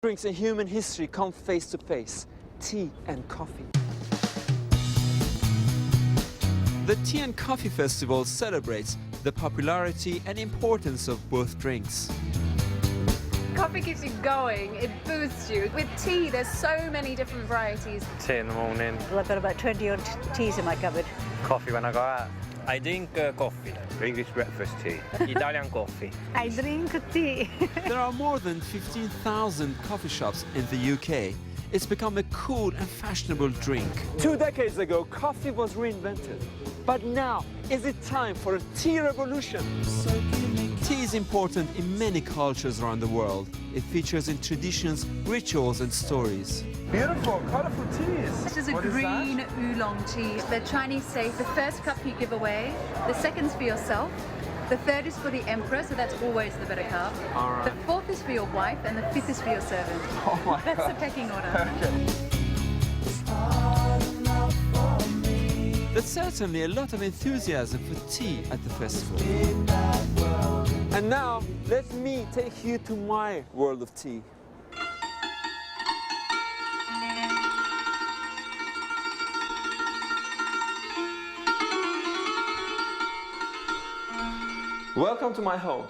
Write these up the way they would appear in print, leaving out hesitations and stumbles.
Drinks in human history come face to face, tea and coffee. The Tea and Coffee Festival celebrates the popularity and importance of both drinks. Coffee keeps you going, it boosts you. With tea, there's so many different varieties. Tea in the morning, Well, I've got about 20 odd teas in my cupboard. coffee when I go out. I drink coffee. English breakfast tea. Italian coffee. I drink tea. There are more than 15,000 coffee shops in the UK. It's become a cool and fashionable drink. 2 decades ago, coffee was reinvented. But now, is it time for a tea revolution? Tea is important in many cultures around the world. It features in traditions, rituals and stories. Beautiful, colourful teas. This is a What green oolong tea. The Chinese say the first cup you give away, the second's for yourself, the third is for the emperor, so that's always the better cup. All right. The fourth is for your wife, and the fifth is for your servant. Oh my That's God. the pecking order. There's certainly a lot of enthusiasm for tea at the festival. And now, let me take you to my world of tea. Welcome to my home.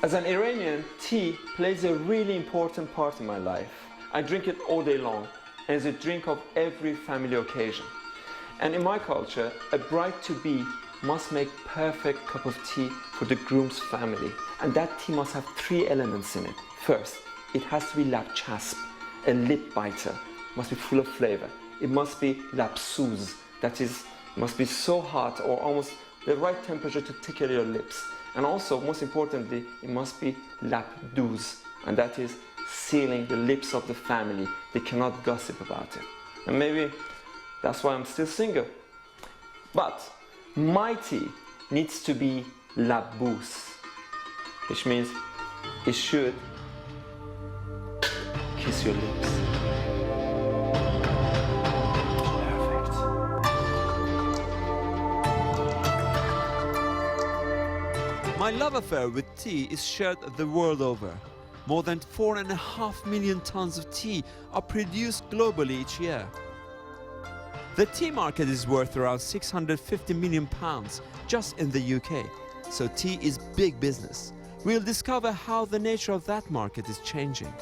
As an Iranian, tea plays a really important part in my life. I drink it all day long, and it's a drink of every family occasion. And in my culture, a bride-to-be must make perfect cup of tea for the groom's family. And that tea must have 3 elements in it. First, it has to be lapchasp, a lip biter. It must be full of flavor. It must be lapsuz, that is, must be so hot or almost the right temperature to tickle your lips. And also, most importantly, it must be lapdouz, and that is sealing the lips of the family. They cannot gossip about it. And maybe that's why I'm still single. But my tea needs to be labous, which means it should kiss your lips. Perfect. My love affair with tea is shared the world over. More than 4.5 million tons of tea are produced globally each year. The tea market is worth around £650 million just in the UK, so tea is big business. We'll discover how the nature of that market is changing.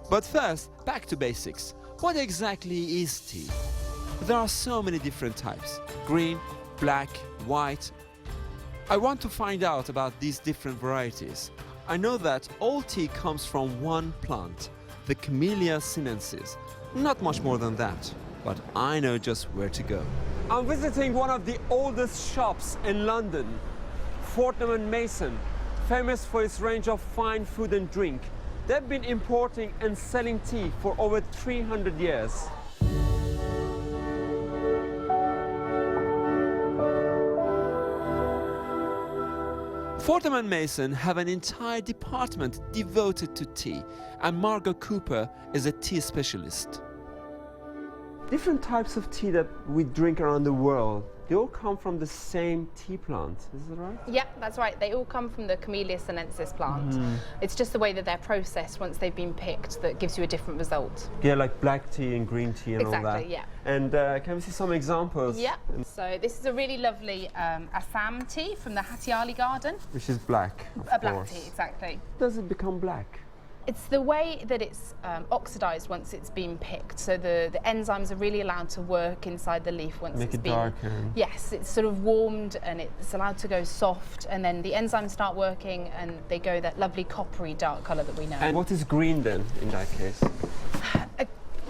But first, back to basics. What exactly is tea? There are so many different types: green, black, white. I want to find out about these different varieties. I know that all tea comes from one plant, the Camellia sinensis. Not much more than that, but I know just where to go. I'm visiting one of the oldest shops in London, Fortnum Maison, famous for its range of fine food and drink. They've been importing and selling tea for over 300 years. Fortnum Maison have an entire department devoted to tea, and Margot Cooper is a tea specialist. Different types of tea that we drink around the world, they all come from the same tea plant, is that right? Yeah, that's right. They all come from the Camellia sinensis plant. It's just the way that they're processed once they've been picked that gives you a different result. Yeah, like black tea and green tea and all that. Exactly, yeah. And can we see some examples? Yeah. So this is a really lovely Assam tea from the Hatiali garden. Which is black, of A black course. tea, exactly. Does it become black? It's the way that it's oxidized once it's been picked. So the enzymes are really allowed to work inside the leaf once Make it's it been... darker. Yes, it's sort of warmed and it's allowed to go soft, and then the enzymes start working and they go that lovely coppery dark colour that we know. And what is green then, in that case?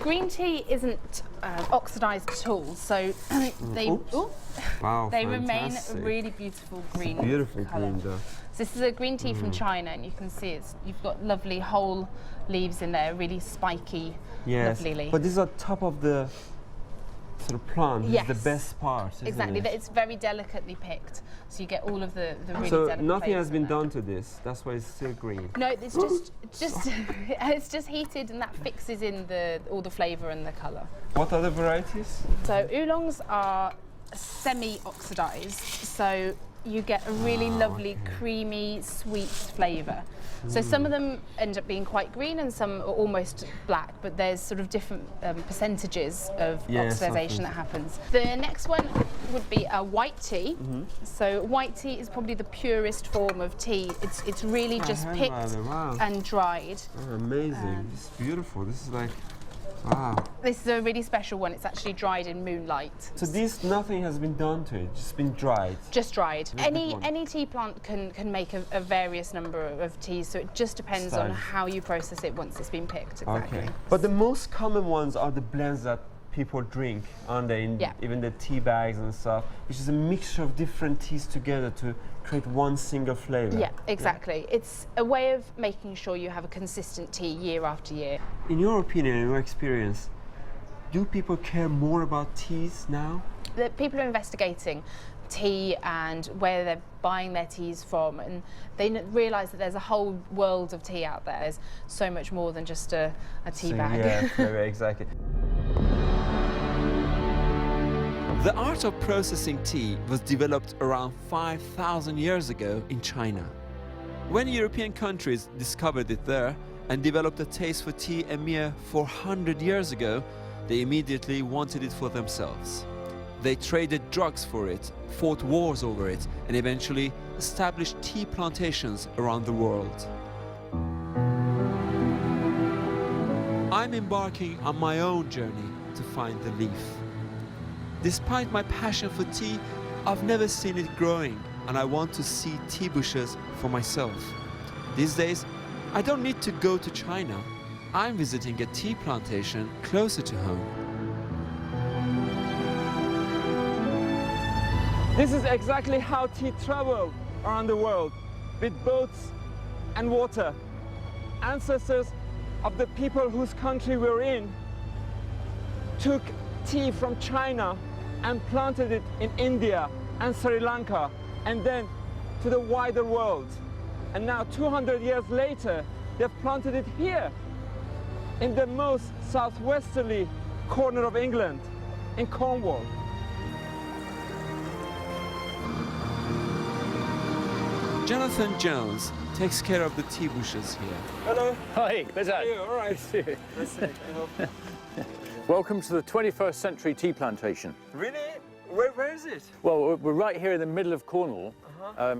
Green tea isn't oxidized at all, so they Wow, they remain a fantastic. really beautiful green Beautiful colour. green though. So this is a green tea from China, and you can see you've got lovely whole leaves in there, really spiky, Yes, lovely leaf. but this is on top of the sort of plant. This Yes. is the best part, isn't Exactly, it? that it's very delicately picked, so you get all of the really So delicate nothing flavours has in been there. done to this. That's why it's still green. No, it's just it's just heated, and that fixes in all the flavour and the colour. What other varieties? So oolongs are semi-oxidized, so you get a really lovely, creamy, sweet flavour. So some of them end up being quite green and some are almost black, but there's sort of different percentages of oxidization that happens. The next one would be a white tea. So white tea is probably the purest form of tea. It's really just picked and dried. Oh, amazing. This is beautiful. This is like, wow. This is a really special one. It's actually dried in moonlight. So this, nothing has been done to it, just been dried? Just dried. Really Any tea plant can make a various number of teas, so it just depends on how you process it once it's been picked. Exactly. Okay. But the most common ones are the blends that people drink, aren't they? Even the tea bags and stuff, which is a mixture of different teas together to create one single flavor. Yeah, exactly. Yeah. It's a way of making sure you have a consistent tea year after year. In your opinion, in your experience, do people care more about teas now? The people are investigating tea and where they're buying their teas from, and they realise that there's a whole world of tea out there. There's so much more than just a tea bag. Yeah, very exactly. The art of processing tea was developed around 5,000 years ago in China. When European countries discovered it there and developed a taste for tea a mere 400 years ago, they immediately wanted it for themselves. They traded drugs for it, fought wars over it, and eventually established tea plantations around the world. I'm embarking on my own journey to find the leaf. Despite my passion for tea, I've never seen it growing, and I want to see tea bushes for myself. These days, I don't need to go to China. I'm visiting a tea plantation closer to home. This is exactly how tea traveled around the world, with boats and water. Ancestors of the people whose country we're in took tea from China and planted it in India and Sri Lanka, and then to the wider world. And now 200 years later, they've planted it here in the most southwesterly corner of England, in Cornwall. Jonathan Jones takes care of the tea bushes here. Hello. Hi, Behzad. Yeah, all right. Welcome to the 21st century tea plantation. Really? Where is it? Well, we're right here in the middle of Cornwall,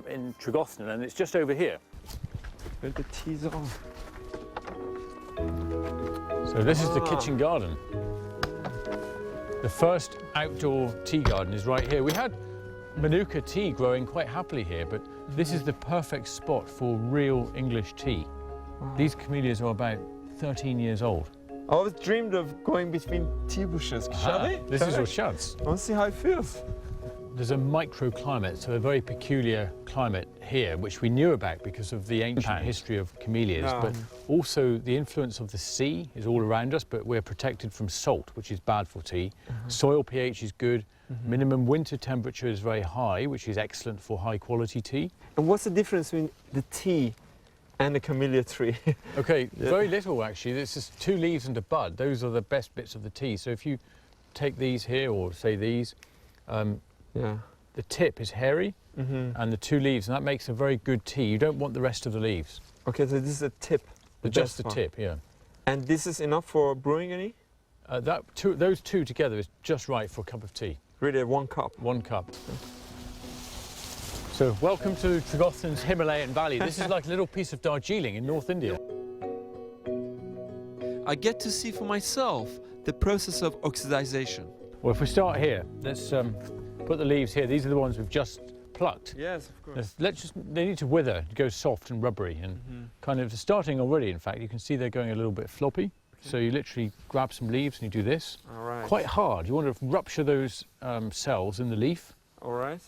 in Tregothnan, and it's just over here. Where the tea's on. So this is the kitchen garden. The first outdoor tea garden is right here. We had Manuka tea growing quite happily here, but this is the perfect spot for real English tea. These camellias are about 13 years old. I always dreamed of going between tea bushes. Shall we? This is Rashad's. I want to see how it feels. There's a microclimate, so a very peculiar climate here, which we knew about because of the ancient history of camellias, but also the influence of the sea is all around us, but we're protected from salt, which is bad for tea. Soil pH is good. Minimum winter temperature is very high, which is excellent for high quality tea. And what's the difference between the tea and the camellia tree? Okay, very little actually. This is 2 leaves and a bud. Those are the best bits of the tea. So if you take these here, or say these, the tip is hairy and the 2 leaves, and that makes a very good tea. You don't want the rest of the leaves. Okay, so this is a tip. Just the tip, yeah. And this is enough for brewing any? Those 2 together is just right for a cup of tea. Really, 1 cup? 1 cup. So welcome to Tregothan's Himalayan Valley. This is like a little piece of Darjeeling in North India. I get to see for myself the process of oxidization. Well, if we start here, let's put the leaves here. These are the ones we've just plucked. Yes, of course. They need to wither, to go soft and rubbery, and kind of starting already, in fact. You can see they're going a little bit floppy. So you literally grab some leaves and you do this. All right. Quite hard. You want to rupture those cells in the leaf. All right.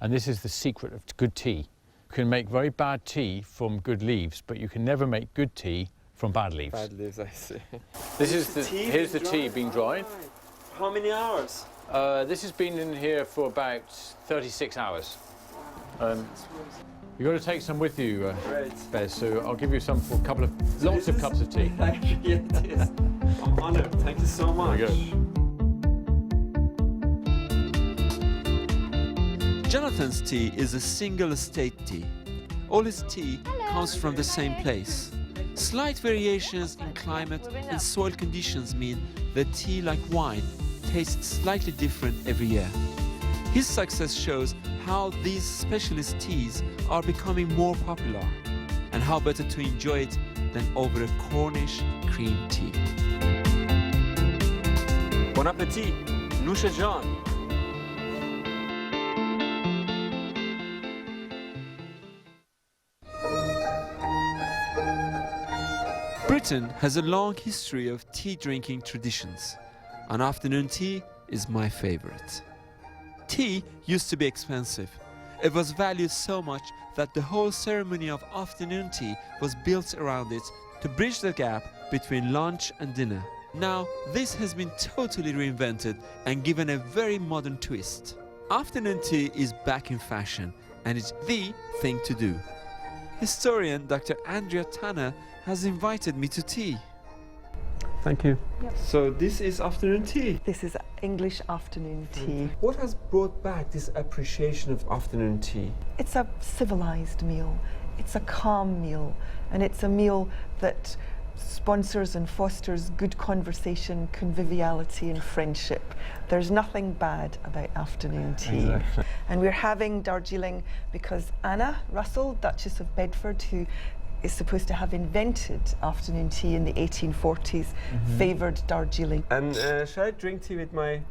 And this is the secret of good tea. You can make very bad tea from good leaves, but you can never make good tea from bad leaves. Bad leaves, I see. Here's the tea being dried. How many hours? This has been in here for about 36 hours. You've got to take some with you, Bez, so I'll give you some for lots of cups of tea. Thank you, yeah, it is. I'm honored. Thank you so much. There you Jonathan's tea is a single estate tea. All his tea comes from the same place. Slight variations in climate and soil conditions mean that tea, like wine, tastes slightly different every year. His success shows how these specialist teas are becoming more popular, and how better to enjoy it than over a Cornish cream tea. Bon appétit. نوش جان. Britain has a long history of tea drinking traditions. An afternoon tea is my favorite. Tea used to be expensive. It was valued so much that the whole ceremony of afternoon tea was built around it to bridge the gap between lunch and dinner. Now, this has been totally reinvented and given a very modern twist. Afternoon tea is back in fashion, and it's the thing to do. Historian Dr. Andrea Tanner has invited me to tea. Thank you. Yep. So this is afternoon tea. This is English afternoon tea. What has brought back this appreciation of afternoon tea? It's a civilized meal. It's a calm meal, and it's a meal that sponsors and fosters good conversation, conviviality and friendship. There's nothing bad about afternoon tea. Exactly. And we're having Darjeeling because Anna Russell, Duchess of Bedford, who is supposed to have invented afternoon tea in the 1840s, favoured Darjeeling. And should I drink tea with my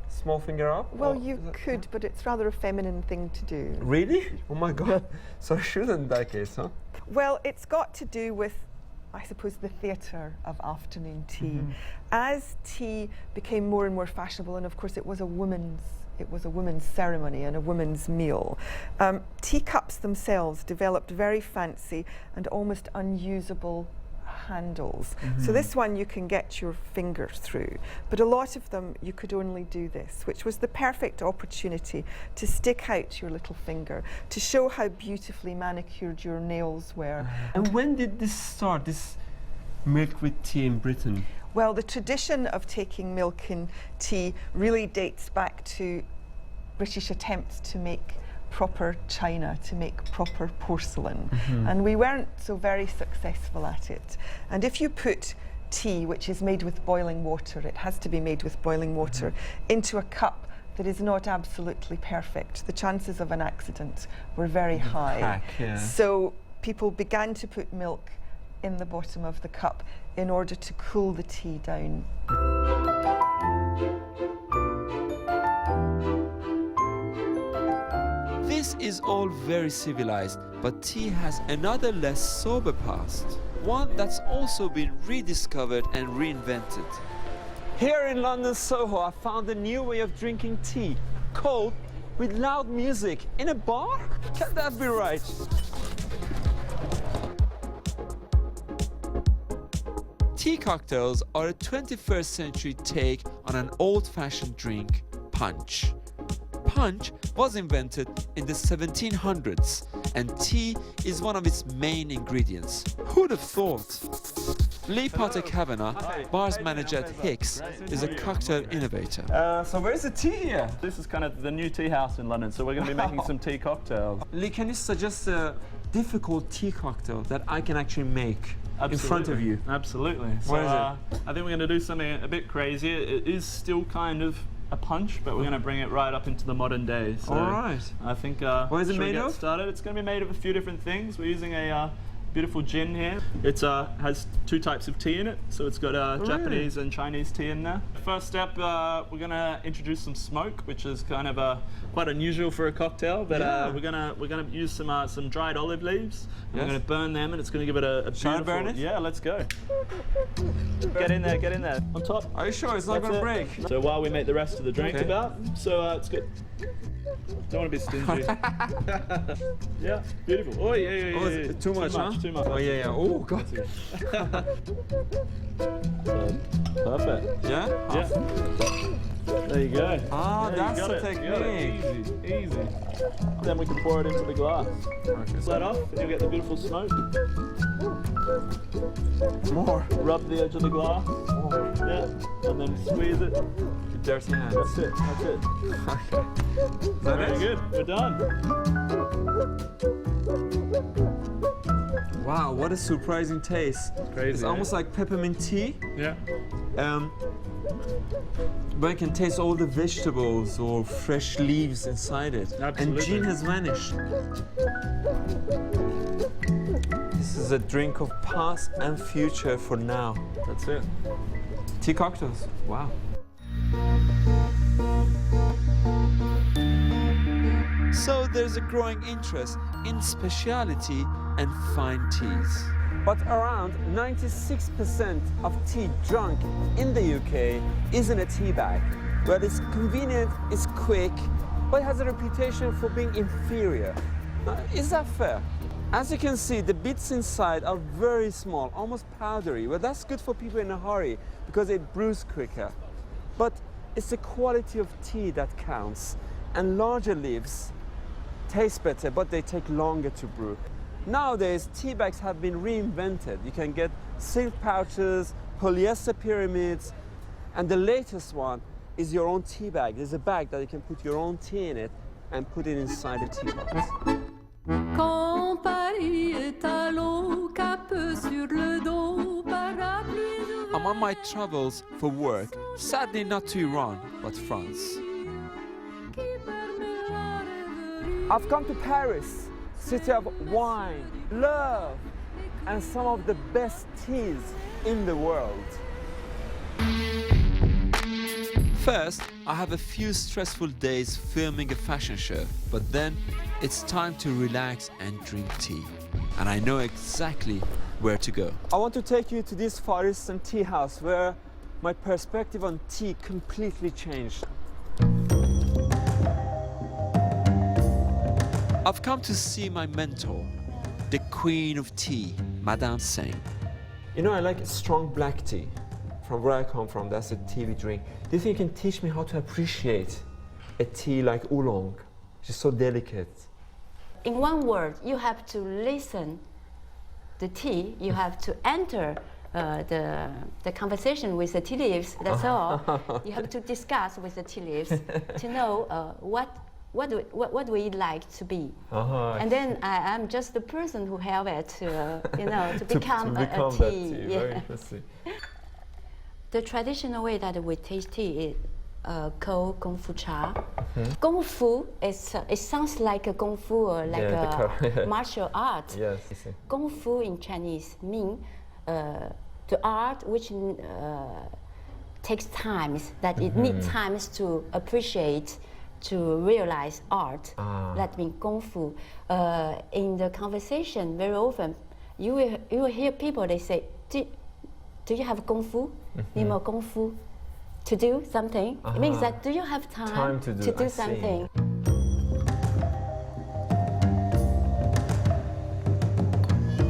small finger up? Well, or you is that- could, but it's rather a feminine thing to do. Really? Oh my god. So I shouldn't in that case, huh? Well, it's got to do with, I suppose, the theatre of afternoon tea. As tea became more and more fashionable, and of course it was a woman's ceremony and a woman's meal, teacups themselves developed very fancy and almost unusable handles. So this one you can get your fingers through, but a lot of them you could only do this, which was the perfect opportunity to stick out your little finger, to show how beautifully manicured your nails were. And when did this start, this milk with tea in Britain? Well, the tradition of taking milk in tea really dates back to British attempts to make proper china, to make proper porcelain. And we weren't so very successful at it. And if you put tea, which is made with boiling water, it has to be made with boiling water, into a cup that is not absolutely perfect, the chances of an accident were very high. crack, yeah. So people began to put milk in the bottom of the cup in order to cool the tea down. This is all very civilized, but tea has another less sober past, one that's also been rediscovered and reinvented. Here in London Soho, I found a new way of drinking tea, cold with loud music in a bar? Can that be right? Tea cocktails are a 21st century take on an old-fashioned drink, punch. Punch was invented in the 1700s, and tea is one of its main ingredients. Who'd have thought? Lee Potter Kavanagh, bar's manager at Hicks, is a cocktail innovator. So where's the tea here? This is kind of the new tea house in London, so we're going to be making some tea cocktails. Lee, can you suggest a difficult tea cocktail that I can actually make in front of you? Absolutely. So, What is it? I think we're going to do something a bit crazy. It is still kind of a punch, but we're going to bring it right up into the modern day. So All right. I think. What is it should we made get of? started? It's going to be made of a few different things. We're using a beautiful gin here. It has two types of tea in it, so it's got Japanese and Chinese tea in there. First step, we're going to introduce some smoke, which is kind of quite unusual for a cocktail. But we're gonna use some dried olive leaves. And we're going to burn them, and it's going to give it a beautiful. Shall I burn it? Yeah, let's go. Get in there, get in there. On top. Are you sure it's not going to break? So while we make the rest of the drink Okay. it's good. Don't want to be stingy. Yeah, beautiful. Oh yeah. Oh, it's too much, huh? Too much. Oh yeah. Oh god. Perfect. Yeah? Yeah. There you go. Ah, Yeah, you that's got the it, you got technique. it. Easy. Then we can pour it into the glass. Okay. Let off, and you'll get the beautiful smoke. More. Rub the edge of the glass. Yeah, and then squeeze it. Dirty hands. That's it. That's it. Okay. Is that Very it? good. We're done. Wow, what a surprising taste. Crazy, It's eh? almost like peppermint tea. Yeah. But you can taste all the vegetables or fresh leaves inside it. Absolutely. And gin has vanished. This is a drink of past and future for now. That's it. Tea cocktails. Wow. So there's a growing interest in specialty and fine teas. But around 96% of tea drunk in the UK is in a tea bag. Well, it's convenient, it's quick, but it has a reputation for being inferior. Now, is that fair? As you can see, the bits inside are very small, almost powdery. Well, that's good for people in a hurry because it brews quicker. But it's the quality of tea that counts. And larger leaves taste better, but they take longer to brew. Nowadays, tea bags have been reinvented. You can get silk pouches, polyester pyramids, and the latest one is your own tea bag. There's a bag that you can put your own tea in it and put it inside a teapot. Quand Paris est à l'eau, cap sur le dos, parapluie. I'm on my travels for work, sadly not to Iran, but France. I've come to Paris, city of wine, love, and some of the best teas in the world. First, I have a few stressful days filming a fashion show, but then it's time to relax and drink tea. And I know exactly where to go. I want to take you to this Far Eastern tea house where my perspective on tea completely changed. I've come to see my mentor, the queen of tea, Madame Singh. You know, I like strong black tea. From where I come from, that's the tea we drink. Do you think you can teach me how to appreciate a tea like oolong, which is so delicate? In one word, you have to listen the tea, you have to enter the conversation with the tea leaves, that's all. You have to discuss with the tea leaves to know what do we like to be. And then I'm just the person who help it to, to become a tea. That tea. Yeah. Very interesting. The traditional way that we taste tea is called Gong Fu Cha. Gong Fu it sounds like a Gong Fu or like a martial art. Yes. Gong Fu in Chinese means the art which takes time, that it needs time to appreciate, to realize art. That means Gong Fu. In the conversation, very often you will hear people, they say, do you have Gong Fu? You know Gong Fu? To do something? It means that do you have time to do something?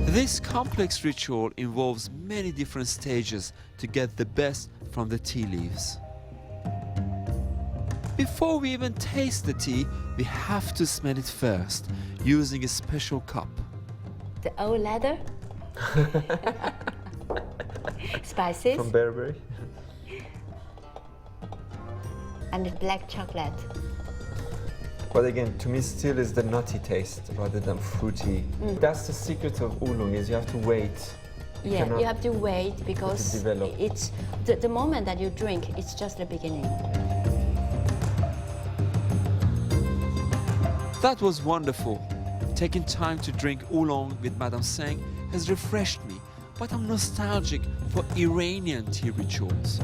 This complex ritual involves many different stages to get the best from the tea leaves. Before we even taste the tea, we have to smell it first, using a special cup. The old leather? Spices? From Burberry. And the black chocolate. But again, to me still is the nutty taste rather than fruity. That's the secret of oolong, is you have to wait. You have to wait because it's the moment that you drink, it's just the beginning. That was wonderful. Taking time to drink oolong with Madame Singh has refreshed me, but I'm nostalgic for Iranian tea rituals.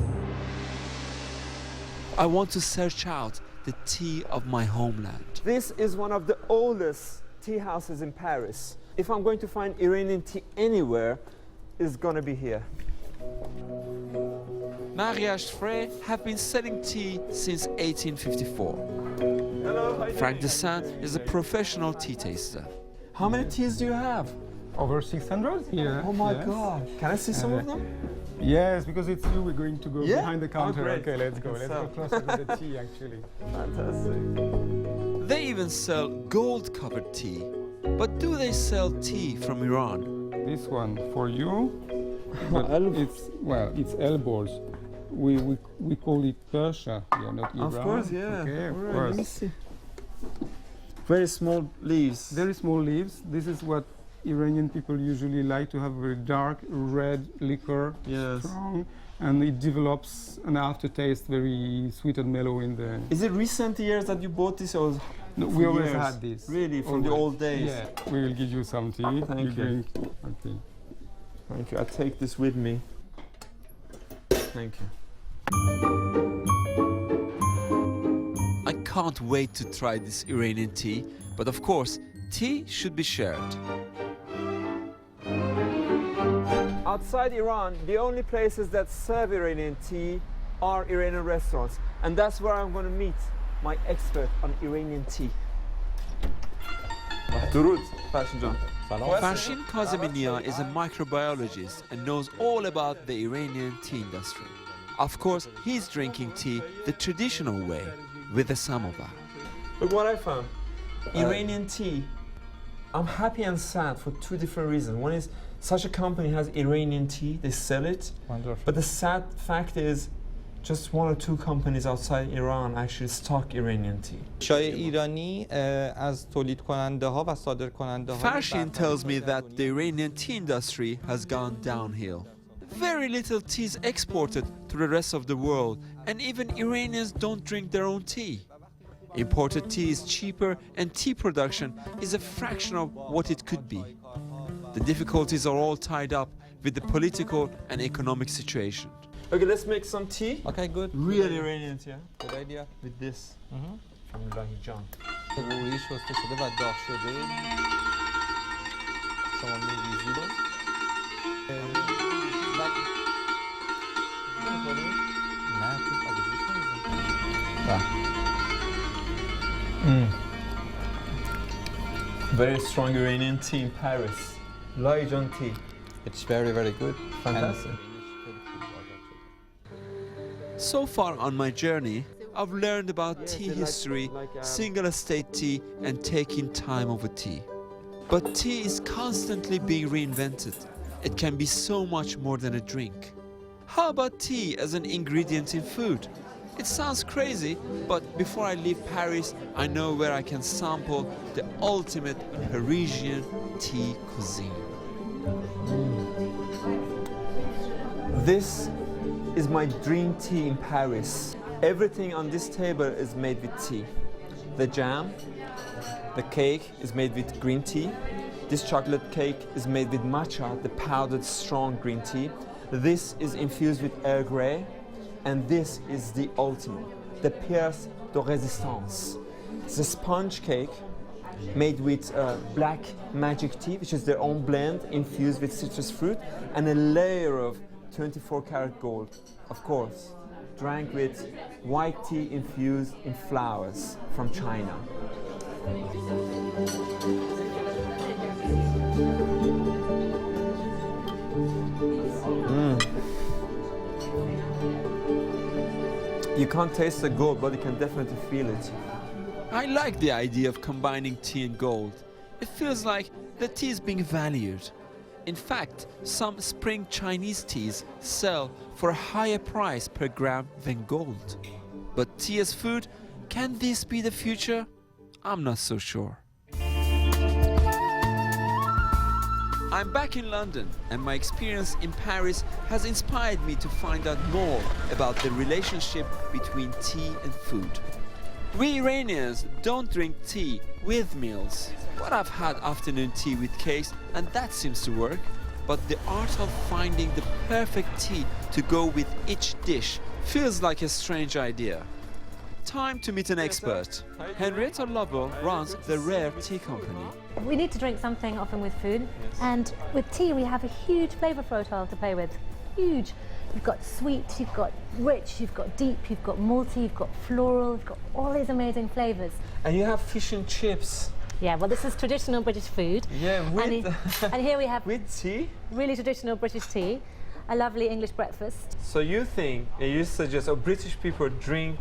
I want to search out the tea of my homeland. This is one of the oldest tea houses in Paris. If I'm going to find Iranian tea anywhere, it's gonna be here. Mariage Frey have been selling tea since 1854. Hello, Frank Descent is a professional tea taster. How many teas do you have? Over 600 here. Oh my yes. God. Can I see some of them? Yes, because it's you, we're going to go behind the counter. Great. Okay, let's go. Let's go closer to the tea, actually. Fantastic. They even sell gold-covered tea. But do they sell tea from Iran? This one for you. But it's elbows. We call it Persia. Yeah, not Iran. Of course, yeah. Okay, of right, course. let me see. Very small leaves. Very small leaves. This is what Iranian people usually like to have a very dark red liquor, strong, and it develops an aftertaste very sweet and mellow in the end. Is it recent years that you bought this, or no, we always had this. Really, from the old days? Yeah, we will give you some tea. Thank you. Drink. Okay. Thank you. I take this with me. Thank you. I can't wait to try this Iranian tea, but of course, tea should be shared. Outside Iran, the only places that serve Iranian tea are Iranian restaurants. And that's where I'm going to meet my expert on Iranian tea. Durud, Farshin John. Farshin Kazeminia is a microbiologist and knows all about the Iranian tea industry. Of course, he's drinking tea the traditional way, with a samovar. Look what I found. Iranian tea. I'm happy and sad for two different reasons. One is such a company has Iranian tea, they sell it. Wonderful. But the sad fact is just one or two companies outside Iran actually stock Iranian tea. چای ایرانی از تولید کننده ها و صادر کننده ها Farshin tells me that the Iranian tea industry has gone downhill. Very little tea is exported to the rest of the world, and even Iranians don't drink their own tea. Imported tea is cheaper, and tea production is a fraction of what it could be. The difficulties are all tied up with the political and economic situation. Okay, let's make some tea. Okay, good. Real Iranian tea. Good idea. With this. From Lahi John. رویی شسته شده و داغ شده. شما می‌ریزی رو. نه، تو آگزیش نمی‌زنی. Very strong Iranian tea in Paris. Lahi John tea. It's very, very good. Fantastic. So far on my journey, I've learned about tea history, single estate tea, and taking time over tea. But tea is constantly being reinvented. It can be so much more than a drink. How about tea as an ingredient in food? It sounds crazy, but before I leave Paris, I know where I can sample the ultimate Parisian tea cuisine. This is my dream tea in Paris. Everything on this table is made with tea. The jam, the cake is made with green tea. This chocolate cake is made with matcha, the powdered strong green tea. This is infused with Earl Grey, and this is the ultimate, the pièce de résistance. It's a sponge cake made with black magic tea, which is their own blend infused with citrus fruit, and a layer of 24-karat gold, of course, drank with white tea infused in flowers from China. You can't taste the gold, but you can definitely feel it. I like the idea of combining tea and gold. It feels like the tea is being valued. In fact, some spring Chinese teas sell for a higher price per gram than gold. But tea as food, can this be the future? I'm not so sure. I'm back in London, and my experience in Paris has inspired me to find out more about the relationship between tea and food. We Iranians don't drink tea with meals, but I've had afternoon tea with cakes, and that seems to work. But the art of finding the perfect tea to go with each dish feels like a strange idea. Time to meet an expert. Henrietta Lobo runs the Rare Tea Company. We need to drink something often with food, and with tea we have a huge flavour profile to play with. Huge. You've got sweet, you've got rich, you've got deep, you've got malty, you've got floral, you've got all these amazing flavours. And you have fish and chips. Yeah, well, this is traditional British food. Yeah, with and here we have with tea. Really traditional British tea, a lovely English breakfast. So you think, you suggest, British people drink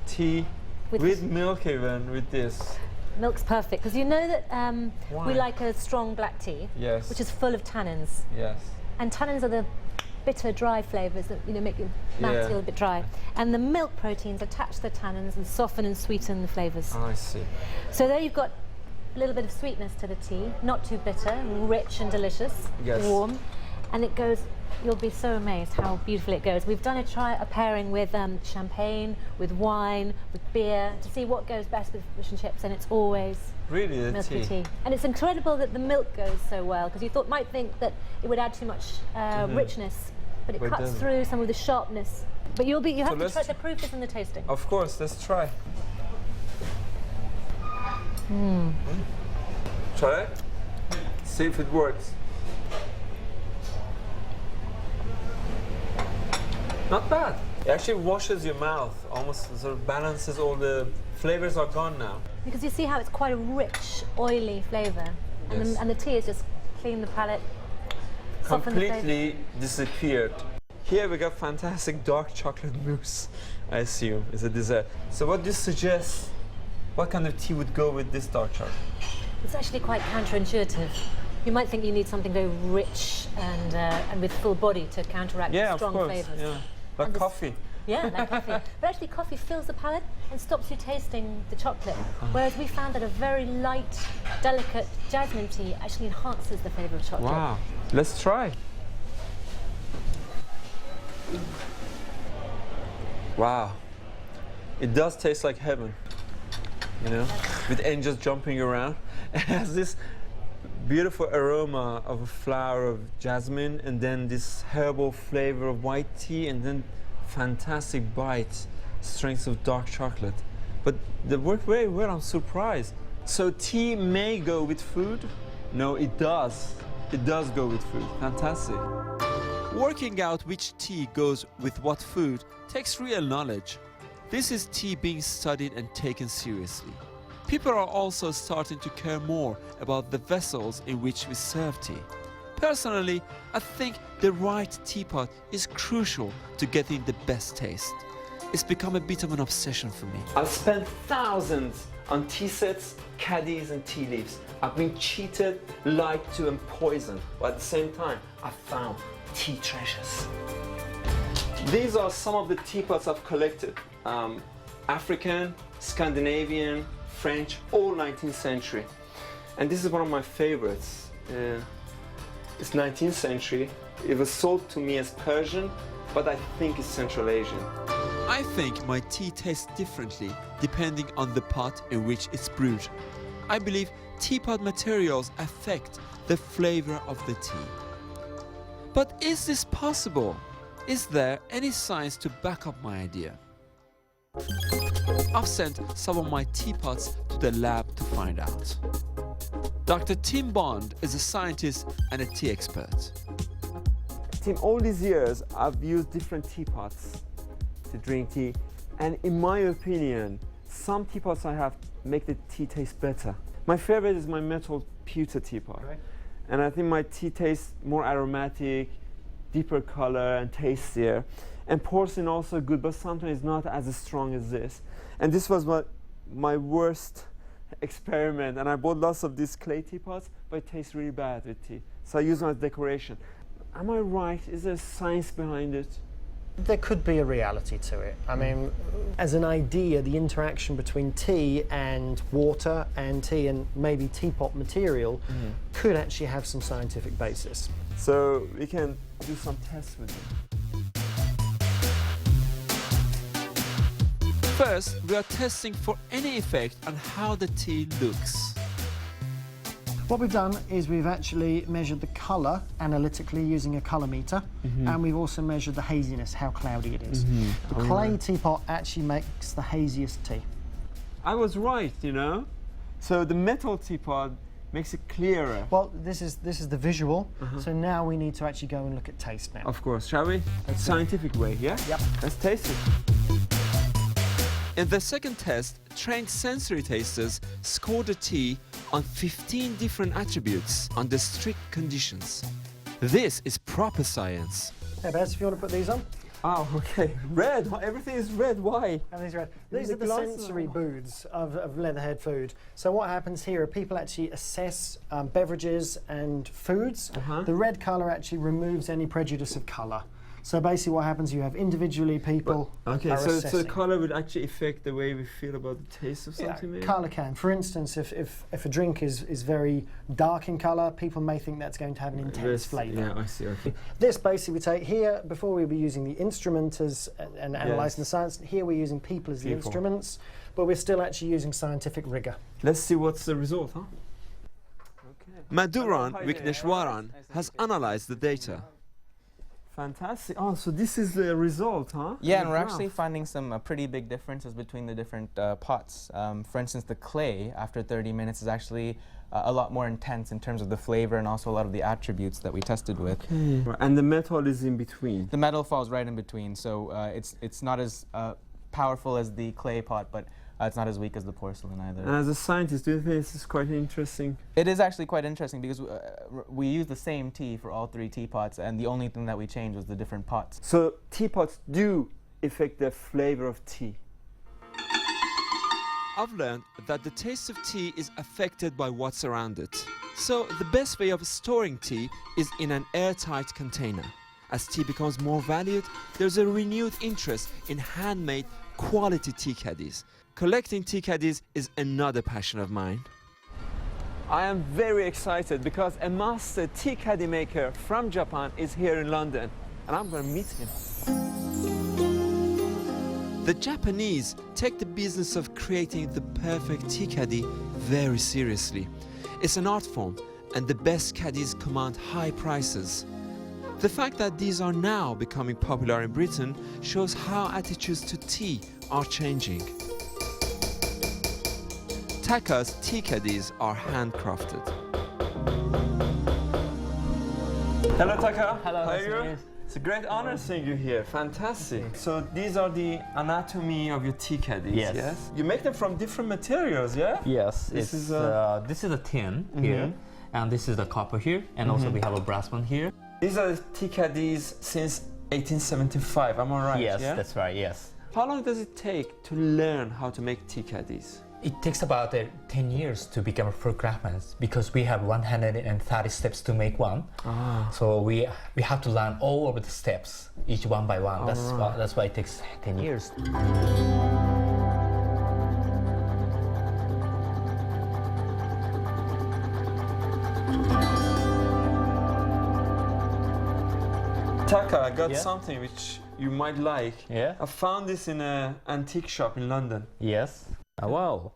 tea with milk even, with this? Milk's perfect, because you know that we like a strong black tea, yes, which is full of tannins. Yes. And tannins are the bitter, dry flavours that make your mouth feel a bit dry. And the milk proteins attach the tannins and soften and sweeten the flavours. Oh, I see. So there you've got a little bit of sweetness to the tea, not too bitter, rich and delicious, warm, and it goes. You'll be so amazed how beautifully it goes. We've done a pairing with champagne, with wine, with beer, to see what goes best with fish and chips, and it's always really milky tea. And it's incredible that the milk goes so well, because you might think that it would add too much richness, but it cuts through some of the sharpness. But you have to try. The proof is in the tasting. Of course, let's try. Try it. See if it works. Not bad. It actually washes your mouth, almost sort of balances all the flavors are gone now. Because you see how it's quite a rich, oily flavour, and the tea has just cleaned the palate, completely disappeared. Here we got fantastic dark chocolate mousse, I assume, is a dessert. So what do you suggest? What kind of tea would go with this dark chocolate? It's actually quite counterintuitive. You might think you need something very rich and with full body to counteract the strong flavours. Yeah, like coffee. Yeah, like coffee. But actually coffee fills the palate and stops you tasting the chocolate. Whereas we found that a very light, delicate jasmine tea actually enhances the flavour of chocolate. Wow, let's try. Wow, it does taste like heaven, you know, with angels jumping around. It has this beautiful aroma of a flower of jasmine, and then this herbal flavor of white tea, and then fantastic bite, strength of dark chocolate. But they work very well, I'm surprised. So tea may go with food? No, it does. It does go with food. Fantastic. Working out which tea goes with what food takes real knowledge. This is tea being studied and taken seriously. People are also starting to care more about the vessels in which we serve tea. Personally, I think the right teapot is crucial to getting the best taste. It's become a bit of an obsession for me. I've spent thousands on tea sets, caddies and tea leaves. I've been cheated, lied to and poisoned, but at the same time, I've found tea treasures. These are some of the teapots I've collected. African, Scandinavian, French, all 19th century. And this is one of my favorites. It's 19th century. It was sold to me as Persian, but I think it's Central Asian. I think my tea tastes differently depending on the pot in which it's brewed. I believe teapot materials affect the flavor of the tea. But is this possible? Is there any science to back up my idea? I've sent some of my teapots to the lab to find out. Dr. Tim Bond is a scientist and a tea expert. Tim, all these years I've used different teapots to drink tea, and in my opinion, some teapots I have make the tea taste better. My favorite is my metal pewter teapot. Okay. And I think my tea tastes more aromatic, deeper color and tastier. And porcelain also good, but sometimes not as strong as this. And this was my worst experiment. And I bought lots of these clay teapots, but it tastes really bad with tea. So I use them as decoration. Am I right? Is there science behind it? There could be a reality to it. I mean, as an idea, the interaction between tea and water and tea and maybe teapot material could actually have some scientific basis. So we can do some tests with it. First, we are testing for any effect on how the tea looks. What we've done is we've actually measured the colour analytically using a colour meter, and we've also measured the haziness, how cloudy it is. The clay teapot actually makes the haziest tea. I was right, you know. So the metal teapot makes it clearer. Well, this is the visual, so now we need to actually go and look at taste now. Of course, shall we? Scientific way, yeah? Yep. Let's taste it. In the second test, trained sensory tasters scored the tea on 15 different attributes under strict conditions. This is proper science. Hey, Bez, if you want to put these on. Oh, okay. Red. Everything is red. Why? Everything's red. These are the sensory booths of Leatherhead Food. So what happens here are people actually assess beverages and foods. The red colour actually removes any prejudice of colour. So basically what happens, you have individually people Okay, so assessing. the color would actually affect the way we feel about the taste of something, maybe? Colour can. For instance, if a drink is very dark in colour, people may think that's going to have an intense flavour. Yeah, I see, okay. This basically we take here, before we were using the instrument as and analysing the science, here we're using people as the instruments, but we're still actually using scientific rigour. Let's see what's the result, huh? Madhuran Vikneshwaran has analysed the data. Fantastic. Oh, so this is the result, huh? Yeah, and we're actually finding some pretty big differences between the different pots. For instance, the clay, after 30 minutes, is actually a lot more intense in terms of the flavor and also a lot of the attributes that we tested with. Okay. And the metal is in between? The metal falls right in between, so it's not as powerful as the clay pot, but it's not as weak as the porcelain either. And as a scientist, do you think this is quite interesting? It is actually quite interesting because we use the same tea for all three teapots, and the only thing that we changed was the different pots. So teapots do affect the flavor of tea? I've learned that the taste of tea is affected by what's around it. So the best way of storing tea is in an airtight container. As tea becomes more valued, there's a renewed interest in handmade quality tea caddies. Collecting tea caddies is another passion of mine. I am very excited because a master tea caddy maker from Japan is here in London, and I'm going to meet him. The Japanese take the business of creating the perfect tea caddy very seriously. It's an art form, and the best caddies command high prices. The fact that these are now becoming popular in Britain shows how attitudes to tea are changing. Taka's tea caddies are handcrafted. Hello Taka. Hello. How are you? It's a great honor seeing you here. Fantastic. So these are the anatomy of your tea caddies. Yes. You make them from different materials, yeah? Yes. This is a tin here, and this is the copper here, and also we have a brass one here. These are the tea caddies since 1875. Am I right? Yes, yeah? that's right. Yes. How long does it take to learn how to make tea caddies? It takes about 10 years to become a programmer because we have 130 steps to make one. So we have to learn all of the steps, each one by one. That's why it takes 10 years. Taka, I got something which you might like. Yeah? I found this in an antique shop in London. Yes. Oh, wow.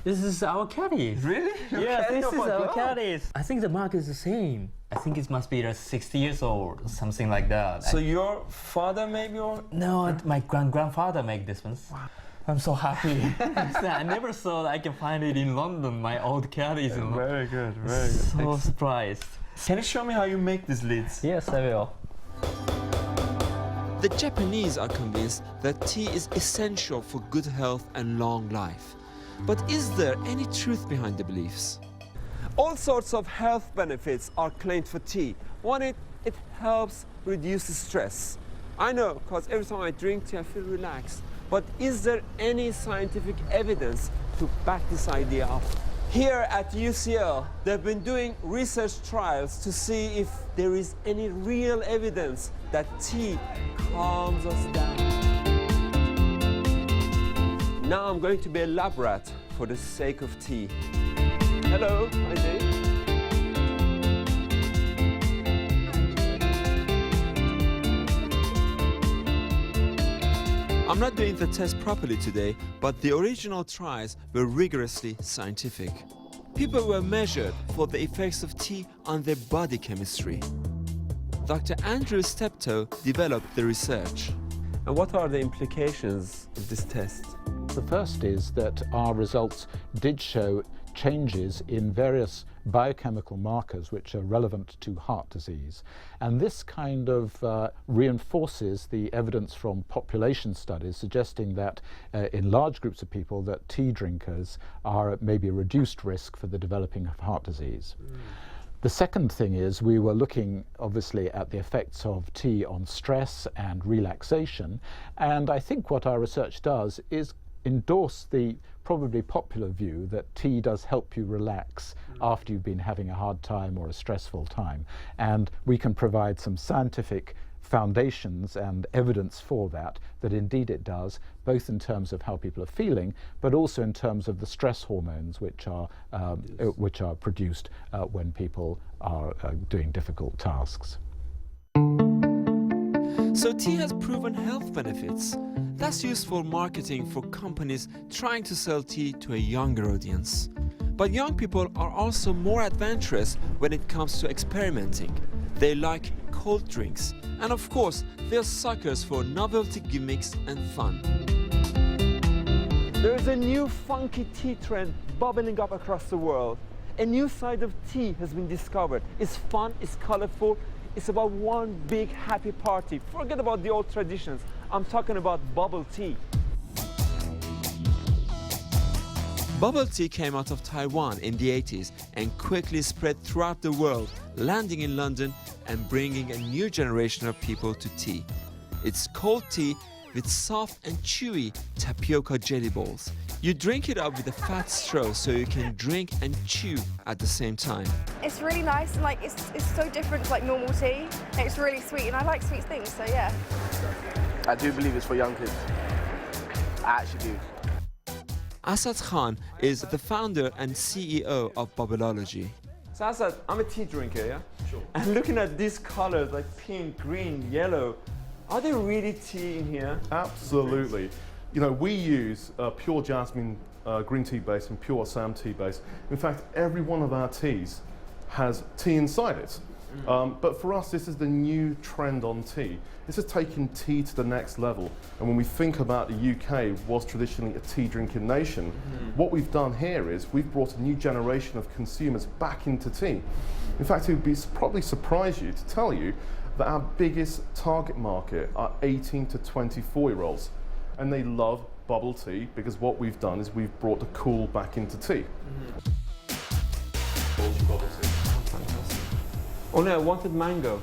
This is our caddies. Really? Yes, this is our caddies. I think the mark is the same. I think it must be 60 years old, something like that. So your father maybe or? No, my grandfather made this one. Wow. I'm so happy. I never thought I can find it in London, my old caddies. Very good, very good. So surprised. Can you show me how you make these lids? Yes, I will. The Japanese are convinced that tea is essential for good health and long life. But is there any truth behind the beliefs? All sorts of health benefits are claimed for tea. One, it helps reduce stress. I know, because every time I drink tea I feel relaxed. But is there any scientific evidence to back this idea up? Here at UCL, they've been doing research trials to see if there is any real evidence that tea calms us down. Now I'm going to be a lab rat for the sake of tea. Hello, hi Dave. I'm not doing the test properly today, but the original trials were rigorously scientific. People were measured for the effects of tea on their body chemistry. Dr. Andrew Steptoe developed the research. And what are the implications of this test? The first is that our results did show changes in various biochemical markers which are relevant to heart disease. And this kind of reinforces the evidence from population studies suggesting that in large groups of people that tea drinkers are at maybe a reduced risk for the developing of heart disease. The second thing is we were looking obviously at the effects of tea on stress and relaxation, and I think what our research does is endorse the probably popular view that tea does help you relax after you've been having a hard time or a stressful time, and we can provide some scientific foundations and evidence for that indeed it does, both in terms of how people are feeling, but also in terms of the stress hormones which are produced when people are doing difficult tasks. So tea has proven health benefits. That's useful marketing for companies trying to sell tea to a younger audience. But young people are also more adventurous when it comes to experimenting. They like cold drinks, and of course, they're suckers for novelty gimmicks and fun. There is a new funky tea trend bubbling up across the world. A new side of tea has been discovered. It's fun, it's colorful, it's about one big happy party. Forget about the old traditions. I'm talking about bubble tea. Bubble tea came out of Taiwan in the 80s and quickly spread throughout the world, landing in London and bringing a new generation of people to tea. It's cold tea with soft and chewy tapioca jelly balls. You drink it up with a fat straw so you can drink and chew at the same time. It's really nice and like it's so different to like normal tea. It's really sweet and I like sweet things, so yeah. I do believe it's for young kids. I actually do. Asad Khan is the founder and CEO of Bubblology. So Asad, I'm a tea drinker, yeah? Sure. And looking at these colors like pink, green, yellow, are there really tea in here? Absolutely. You know, we use pure jasmine green tea base and pure Assam tea base. In fact, every one of our teas has tea inside it. But for us, this is the new trend on tea. This is taking tea to the next level. And when we think about the UK was traditionally a tea drinking nation, what we've done here is we've brought a new generation of consumers back into tea. In fact, it would probably surprise you to tell you that our biggest target market are 18 to 24-year-olds. And they love bubble tea because what we've done is we've brought the cool back into tea. Bubble tea. Oh no, I wanted mango.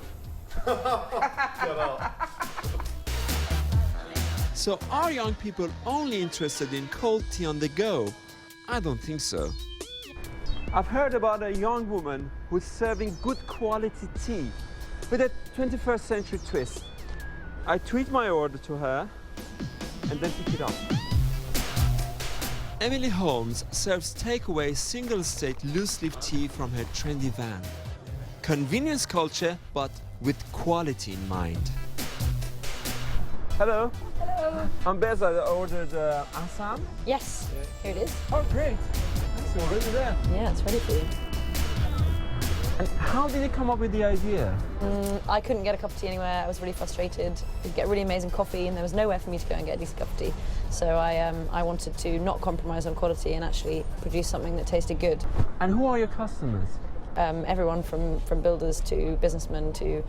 So are young people only interested in cold tea on the go? I don't think so. I've heard about a young woman who's serving good quality tea with a 21st century twist. I tweet my order to her and then pick it up. Emily Holmes serves takeaway single-state loose-leaf tea from her trendy van. Convenience culture, but with quality in mind. Hello. Hello. I'm Behzad. I ordered Assam. Yes, here it is. Oh, great. It's already there. Yeah, it's ready for you. And how did you come up with the idea? I couldn't get a cup of tea anywhere. I was really frustrated. You'd get really amazing coffee and there was nowhere for me to go and get a decent cup of tea. So I wanted to not compromise on quality and actually produce something that tasted good. And who are your customers? Everyone from builders to businessmen to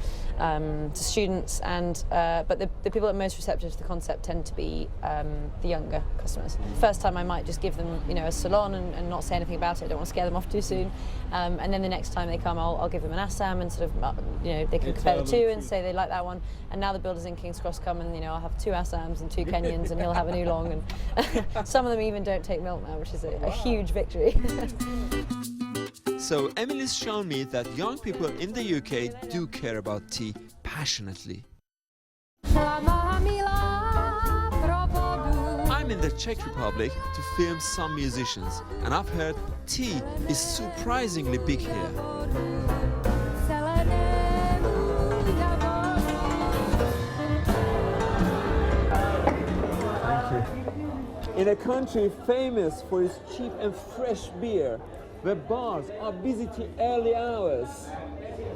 students, and but the people that are most receptive to the concept tend to be the younger customers. First time I might just give them, you know, a salon and not say anything about it. I don't want to scare them off too soon. And then the next time they come, I'll give them an Assam and sort of, you know, they can compare the two and say they like that one. And now the builders in King's Cross come and, you know, I'll have 2 Assams and 2 Kenyans and he'll have an oolong. And some of them even don't take milk now, which is a huge victory. So Emily's shown me that young people in the UK do care about tea passionately. I'm in the Czech Republic to film some musicians, and I've heard tea is surprisingly big here. In a country famous for its cheap and fresh beer, where bars are busy till early hours,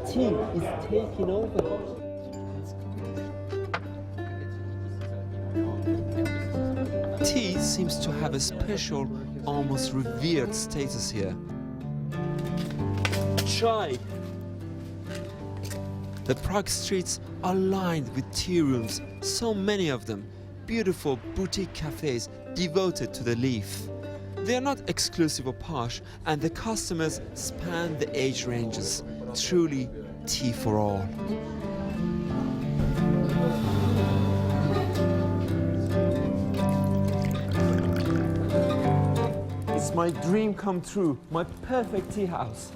tea is taking over. Tea seems to have a special, almost revered status here. Chai. The Prague streets are lined with tea rooms, so many of them, beautiful boutique cafes devoted to the leaf. They are not exclusive or posh, and the customers span the age ranges. Truly tea for all. It's my dream come true, my perfect tea house.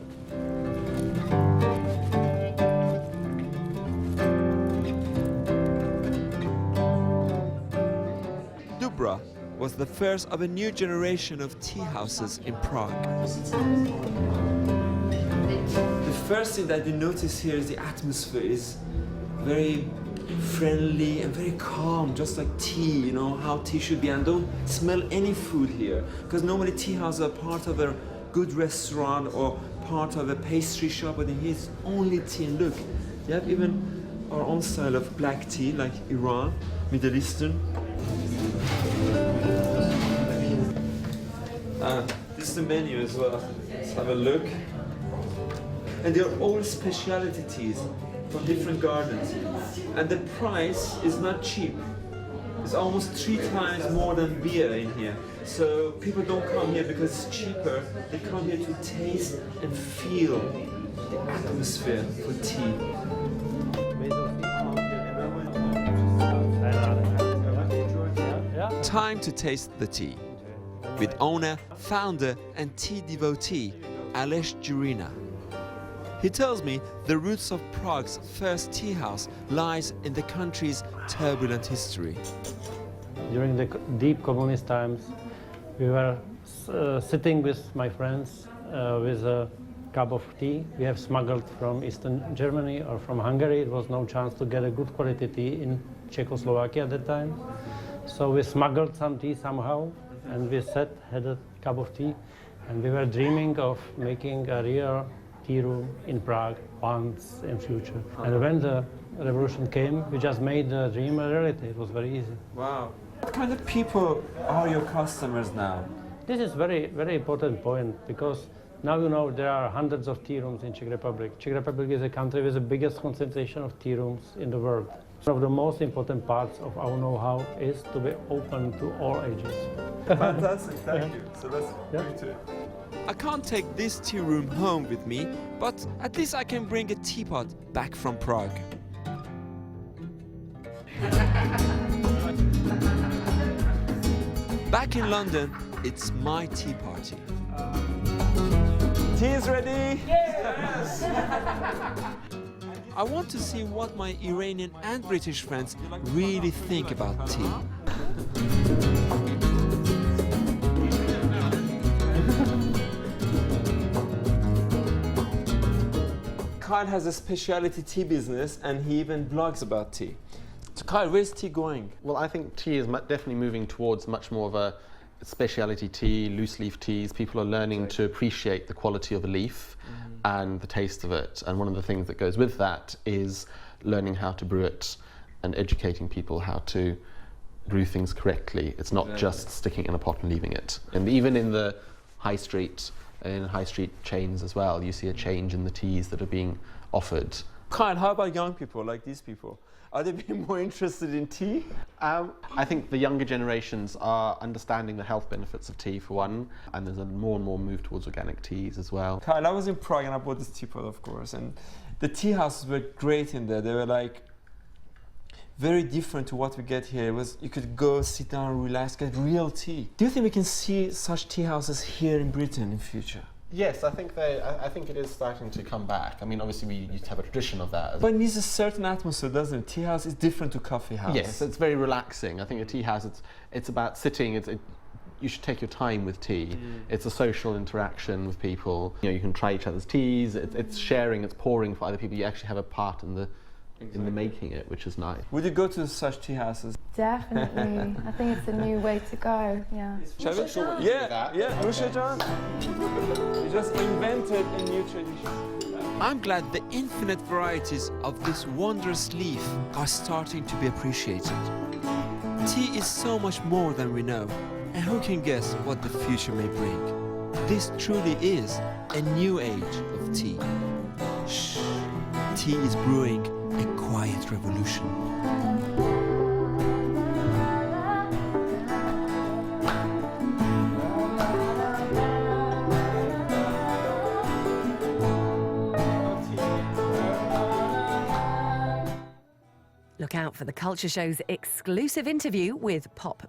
Kubra was the first of a new generation of tea houses in Prague. The first thing that you notice here is the atmosphere is very friendly and very calm, just like tea, you know, how tea should be. And don't smell any food here, because normally tea houses are part of a good restaurant or part of a pastry shop, but in here it's only tea. And look, they have even our own style of black tea, like Iran, Middle Eastern. This is the menu as well. Let's have a look. And they're all specialty teas from different gardens. And the price is not cheap. It's almost 3 times more than beer in here. So people don't come here because it's cheaper. They come here to taste and feel the atmosphere for tea. Time to taste the tea with owner, founder and tea devotee Alesh Jurina. He tells me the roots of Prague's first tea house lies in the country's turbulent history. During the deep communist times, we were sitting with my friends with a cup of tea. We have smuggled from Eastern Germany or from Hungary. It was no chance to get a good quality tea in Czechoslovakia at that time. So we smuggled some tea somehow, and we sat, had a cup of tea, and we were dreaming of making a real tea room in Prague once in future. And when the revolution came, we just made the dream a reality. It was very easy. Wow. What kind of people are your customers now? This is very, very important point, because now you know there are hundreds of tea rooms in Czech Republic. Czech Republic is a country with the biggest concentration of tea rooms in the world. One of the most important parts of our know-how is to be open to all ages. Fantastic, thank you. So that's great too. I can't take this tea room home with me, but at least I can bring a teapot back from Prague. Back in London, it's my tea party. Tea is ready! Yes! I want to see what my Iranian and British friends really think about tea. Kyle has a specialty tea business and he even blogs about tea. So Kyle, where's tea going? Well, I think tea is definitely moving towards much more of a specialty tea, loose leaf teas. People are learning to appreciate the quality of a leaf and the taste of it. And one of the things that goes with that is learning how to brew it and educating people how to brew things correctly. It's not just sticking it in a pot and leaving it. And even in the high street chains as well, you see a change in the teas that are being offered. Kyle, how about young people like these people? Are they being more interested in tea? I think the younger generations are understanding the health benefits of tea, for one, and there's a more and more move towards organic teas as well. Kyle, I was in Prague and I bought this teapot, of course, and the tea houses were great in there. They were like very different to what we get here. It was, you could go, sit down, relax, get real tea. Do you think we can see such tea houses here in Britain in future? Yes, I think it is starting to come back. I mean, obviously we used to have a tradition of that. But it needs a certain atmosphere, doesn't it? Tea house is different to coffee house. Yes, it's very relaxing. I think a tea house, it's about sitting. You should take your time with tea. It's a social interaction with people. You know, you can try each other's teas. It's sharing. It's pouring for other people. You actually have a part in the making it, which is nice. Would you go to such tea houses? Definitely. I think it's a new way to go. Yeah. Shall we? Yeah. Nushajan. We just invented a new tradition. I'm glad the infinite varieties of this wondrous leaf are starting to be appreciated. Tea is so much more than we know, and who can guess what the future may bring? This truly is a new age of tea. Shh. Tea is brewing a quiet revolution. Look out for the Culture Show's exclusive interview with pop